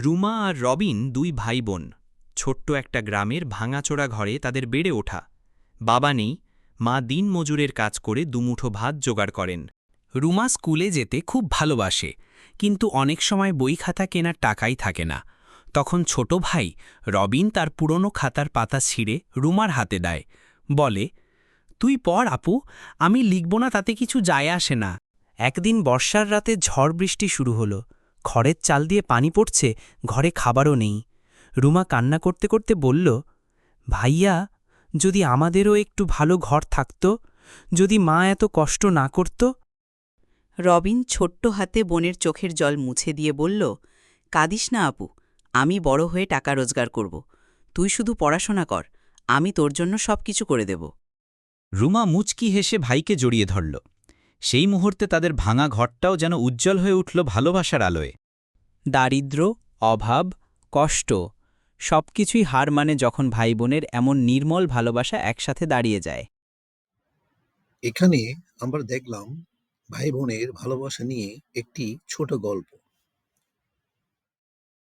রুমা আর রবিন দুই ভাই বোন। ছোট্ট একটা গ্রামের ভাঙাচোরা ঘরে তাদের বেড়ে ওঠা। বাবা নেই, মা দিন মজুরের কাজ করে দুমুঠো ভাত জোগাড় করেন। রুমা স্কুলে যেতে খুব ভালোবাসে, কিন্তু অনেক সময় বই খাতা কেনার টাকাই থাকে না। তখন ছোট ভাই রবিন তার পুরনো খাতার পাতা ছিঁড়ে রুমার হাতে দেয়, বলে, তুই পড় আপু, আমি লিখব না, তাতে কিছু যায় আসে না। একদিন বর্ষার রাতে ঝড় বৃষ্টি শুরু হলো। খড়ের চাল দিয়ে পানি পড়ছে, ঘরে খাবারও নেই। রুমা কান্না করতে করতে বলল, ভাইয়া, যদি আমাদেরও একটু ভালো ঘর থাকত, যদি মা এত কষ্ট না করত। রবিন ছোট্ট হাতে বোনের চোখের জল মুছে দিয়ে বলল, কাঁদিস না আপু, আমি বড় হয়ে টাকা রোজগার করব। তুই শুধু পড়াশোনা কর, আমি তোর জন্য সব কিছু করে দেব। রুমা মুচকি হেসে ভাইকে জড়িয়ে ধরল। সেই মুহূর্তে তাদের ভাঙা ঘরটাও যেন উজ্জ্বল হয়ে উঠল ভালোবাসার আলোয়। দারিদ্র্য, অভাব, কষ্ট সবকিছুই হার মানে যখন ভাই বোনের এমন নির্মল ভালোবাসা একসাথে দাঁড়িয়ে যায়। এখানে আমরা দেখলাম ভাই বোনের ভালোবাসা নিয়ে একটি ছোট গল্প।